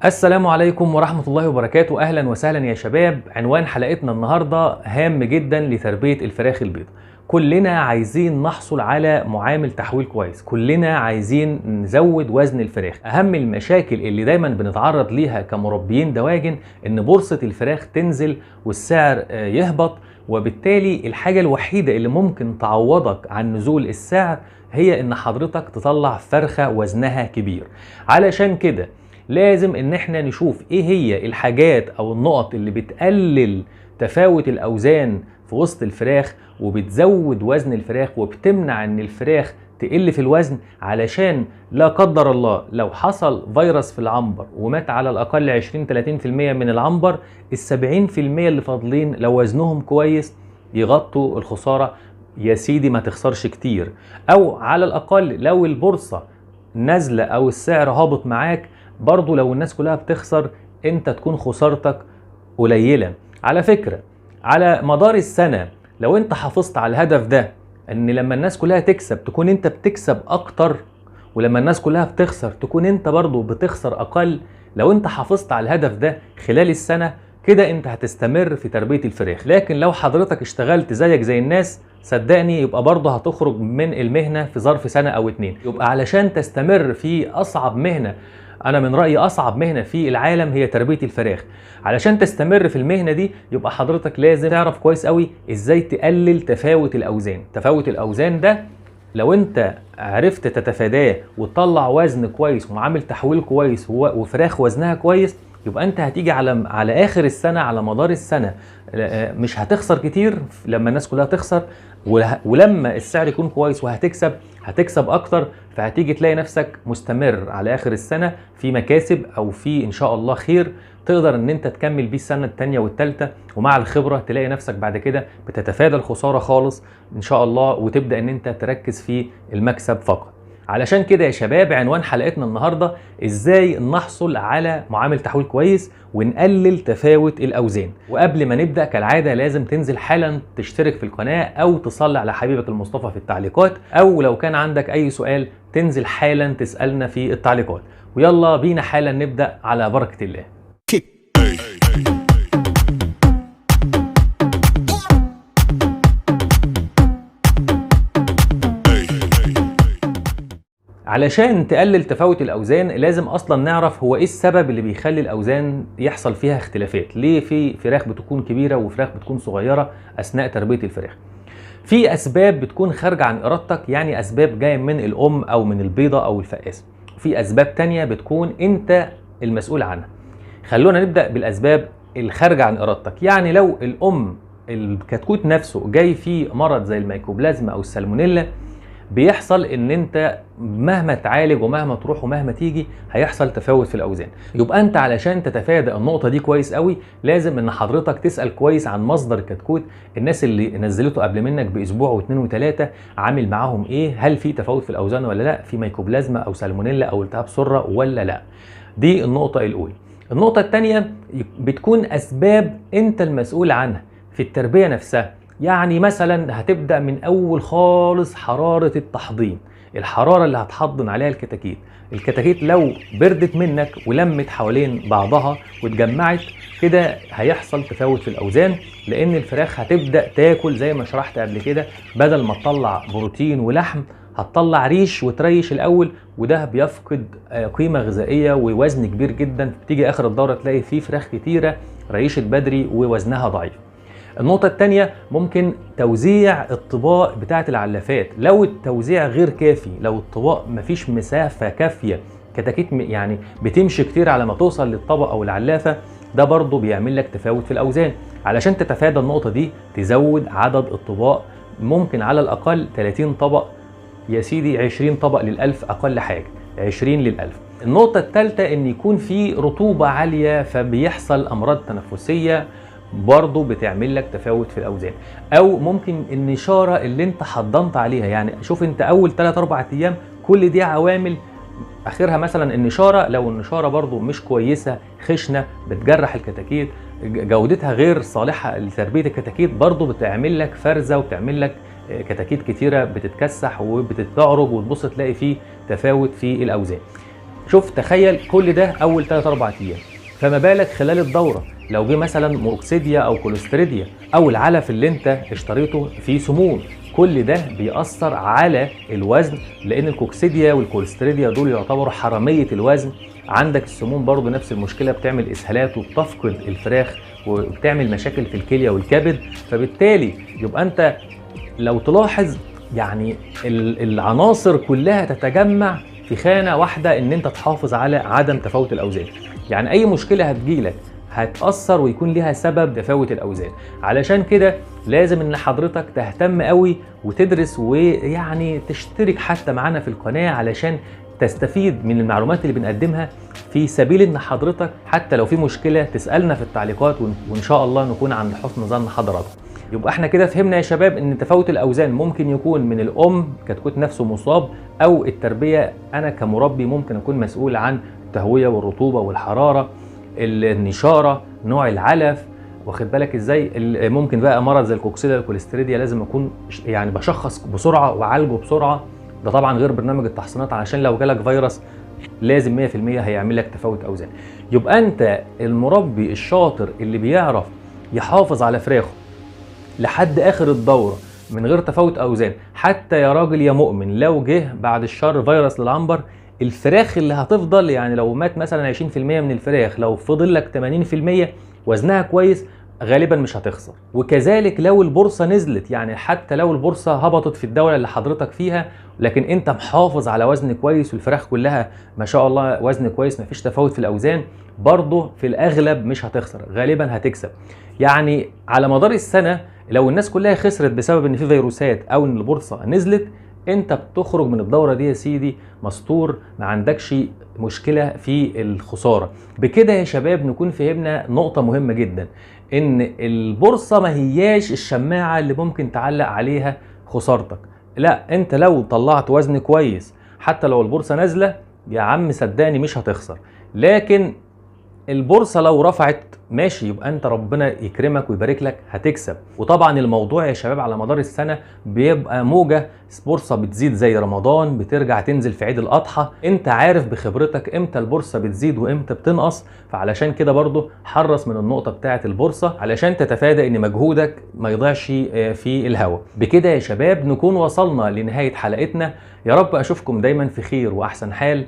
السلام عليكم ورحمة الله وبركاته. أهلا وسهلا يا شباب. عنوان حلقتنا النهاردة هام جدا لتربية الفراخ البيض. كلنا عايزين نحصل على معامل تحويل كويس، كلنا عايزين نزود وزن الفراخ. أهم المشاكل اللي دايما بنتعرض ليها كمربيين دواجن إن بورصة الفراخ تنزل والسعر يهبط، وبالتالي الحاجة الوحيدة اللي ممكن تعوضك عن نزول السعر هي إن حضرتك تطلع فرخة وزنها كبير. علشان كده لازم ان احنا نشوف ايه هي الحاجات او النقط اللي بتقلل تفاوت الاوزان في وسط الفراخ وبتزود وزن الفراخ وبتمنع ان الفراخ تقل في الوزن، علشان لا قدر الله لو حصل فيروس في العنبر ومات على الاقل 20-30% من العنبر، ال70% اللي فاضلين لو وزنهم كويس يغطوا الخسارة. يا سيدي ما تخسرش كتير، او على الاقل لو البورصة نازلة او السعر هابط معاك، برضو لو الناس كلها بتخسر انت تكون خسارتك قليلة. على فكرة على مدار السنة لو انت حافظت على الهدف ده، ان لما الناس كلها تكسب تكون انت بتكسب اكتر، ولما الناس كلها بتخسر تكون انت برضو بتخسر اقل. لو انت حافظت على الهدف ده خلال السنة كده انت هتستمر في تربية الفراخ. لكن لو حضرتك اشتغلت زيك زي الناس، صدقني يبقى برضه هتخرج من المهنة في ظرف سنة او اتنين. يبقى علشان تستمر في اصعب مهنة، أنا من رأيي أصعب مهنة في العالم هي تربية الفراخ، علشان تستمر في المهنة دي يبقى حضرتك لازم تعرف كويس قوي إزاي تقلل تفاوت الأوزان. تفاوت الأوزان ده لو أنت عرفت تتفاداه وتطلع وزن كويس ومعامل تحويل كويس وفراخ وزنها كويس، يبقى أنت هتيجي على آخر السنة، على مدار السنة مش هتخسر كتير لما الناس كلها تخسر، ولما السعر يكون كويس هتكسب اكتر، فهتيجي تلاقي نفسك مستمر على اخر السنة في مكاسب او في ان شاء الله خير تقدر ان انت تكمل بيه السنة التانية والتالتة، ومع الخبرة تلاقي نفسك بعد كده بتتفادى الخسارة خالص ان شاء الله، وتبدأ ان انت تركز في المكسب فقط. علشان كده يا شباب عنوان حلقتنا النهاردة ازاي نحصل على معامل تحويل كويس ونقلل تفاوت الاوزان. وقبل ما نبدأ كالعادة لازم تنزل حالا تشترك في القناة او تصلي على حبيبك المصطفى في التعليقات، او لو كان عندك اي سؤال تنزل حالا تسألنا في التعليقات. ويلا بينا حالا نبدأ على بركة الله. علشان تقلل تفاوت الأوزان لازم أصلا نعرف هو إيه السبب اللي بيخلي الأوزان يحصل فيها اختلافات. ليه في فراخ بتكون كبيرة وفراخ بتكون صغيرة أثناء تربية الفراخ؟ في أسباب بتكون خارجة عن إرادتك، يعني أسباب جاية من الأم أو من البيضة أو الفقاس. في أسباب تانية بتكون أنت المسؤول عنها. خلونا نبدأ بالأسباب الخارجة عن إرادتك. يعني لو الأم الكتكوت نفسه جاي فيه مرض زي الميكوبلازما أو السالمونيلا، بيحصل ان انت مهما تعالج ومهما تروح ومهما تيجي هيحصل تفاوت في الاوزان. يبقى انت علشان تتفادى النقطة دي كويس قوي لازم ان حضرتك تسأل كويس عن مصدر الكتكوت، الناس اللي نزلته قبل منك باسبوع واثنين وثلاثة عامل معاهم ايه، هل في تفاوت في الاوزان ولا لا، في ميكوبلازما او سالمونيلا او التهاب سرة ولا لا. دي النقطة الاولى. النقطة الثانية بتكون اسباب انت المسؤول عنها في التربية نفسها. يعني مثلا هتبدأ من أول خالص حرارة التحضين، الحرارة اللي هتحضن عليها الكتاكيت. الكتاكيت لو بردت منك ولمت حوالين بعضها واتجمعت كده هيحصل تفاوت في الأوزان، لأن الفراخ هتبدأ تاكل زي ما شرحت قبل كده، بدل ما تطلع بروتين ولحم هتطلع ريش وتريش الأول، وده بيفقد قيمة غذائية ووزن كبير جدا. بتيجي آخر الدورة تلاقي فيه فراخ كتيرة ريشت بدري ووزنها ضعيف. النقطة الثانية ممكن توزيع الطباق بتاعة العلافات. لو التوزيع غير كافي، لو الطباق مفيش مسافة كافية، كتاكيت يعني بتمشي كتير على ما توصل للطبق أو العلافة، ده برضو بيعمل لك تفاوت في الأوزان. علشان تتفادى النقطة دي تزود عدد الطباق، ممكن على الأقل 30 طبق يا سيدي، 20 طبق للألف أقل حاجة، 20 للألف. النقطة الثالثة إن يكون في رطوبة عالية فبيحصل أمراض تنفسية برضو بتعمل لك تفاوت في الاوزان. او ممكن النشاره اللي انت حضنت عليها، يعني شوف انت اول 3-4 ايام كل دي عوامل، اخرها مثلا النشاره. لو النشاره برضو مش كويسه، خشنه، بتجرح الكتاكيت، جودتها غير صالحه لتربيه الكتاكيت، برضو بتعمل لك فرزه وبتعمل لك كتاكيت كتيره بتتكسح وبتتعرج وتبص تلاقي فيه تفاوت في الاوزان. شوف تخيل كل ده اول 3 4 ايام، فما بالك خلال الدوره لو جه مثلا موكسيديا او كوليستريديا او العلف اللي انت اشتريته فيه سموم. كل ده بيأثر على الوزن، لان الكوكسيديا والكوليستريديا دول يعتبروا حرامية الوزن. عندك السموم برضو نفس المشكلة، بتعمل اسهالات وبتفقد الفراخ وبتعمل مشاكل في الكلية والكبد. فبالتالي يبقى انت لو تلاحظ يعني العناصر كلها تتجمع في خانة واحدة، ان انت تحافظ على عدم تفاوت الاوزان. يعني اي مشكلة هتجيلك هتأثر ويكون ليها سبب تفاوت الاوزان. علشان كده لازم ان حضرتك تهتم قوي وتدرس، ويعني تشترك حتى معانا في القناة علشان تستفيد من المعلومات اللي بنقدمها، في سبيل ان حضرتك حتى لو في مشكلة تسألنا في التعليقات، وان شاء الله نكون عند حسن ظن حضراتكم. يبقى احنا كده فهمنا يا شباب ان تفاوت الاوزان ممكن يكون من الام كتكوت نفسه مصاب، او التربية انا كمربي ممكن اكون مسؤول عن التهوية والرطوبة والحرارة، النشارة، نوع العلف، واخد بالك ازاي. ممكن بقى مرض زي الكوكسيديا والكوليستريديا لازم اكون يعني بشخص بسرعة وعالجه بسرعة. ده طبعا غير برنامج التحصينات، علشان لو جالك فيروس لازم 100% هيعمل لك تفاوت اوزان. يبقى انت المربي الشاطر اللي بيعرف يحافظ على فراخه لحد اخر الدوره من غير تفاوت اوزان، حتى يا راجل يا مؤمن لو جه بعد الشر فيروس للعنبر، الفراخ اللي هتفضل يعني لو مات مثلا 20% من الفراخ، لو فضل لك 80% وزنها كويس غالبا مش هتخسر. وكذلك لو البورصه نزلت، يعني حتى لو البورصه هبطت في الدوله اللي حضرتك فيها، لكن انت محافظ على وزن كويس والفراخ كلها ما شاء الله وزن كويس، مفيش تفاوت في الاوزان، برضه في الاغلب مش هتخسر، غالبا هتكسب. يعني على مدار السنه لو الناس كلها خسرت بسبب ان في فيروسات او ان البورصه نزلت، انت بتخرج من الدوره دي يا سيدي مستور، ما عندكش مشكله في الخساره. بكده يا شباب نكون فهمنا نقطه مهمه جدا، ان البورصه ما هياش الشماعه اللي ممكن تعلق عليها خسارتك. لا، انت لو طلعت وزن كويس حتى لو البورصه نازله يا عم صدقني مش هتخسر. لكن البورصة لو رفعت ماشي، يبقى انت ربنا يكرمك ويبارك لك هتكسب. وطبعا الموضوع يا شباب على مدار السنة بيبقى موجة، بورصة بتزيد زي رمضان، بترجع تنزل في عيد الأضحى، انت عارف بخبرتك امتى البورصة بتزيد وامتى بتنقص. فعلشان كده برضو حرص من النقطة بتاعة البورصة علشان تتفادى ان مجهودك ما يضيعش في الهوا. بكده يا شباب نكون وصلنا لنهاية حلقتنا، يا رب اشوفكم دايما في خير واحسن حال.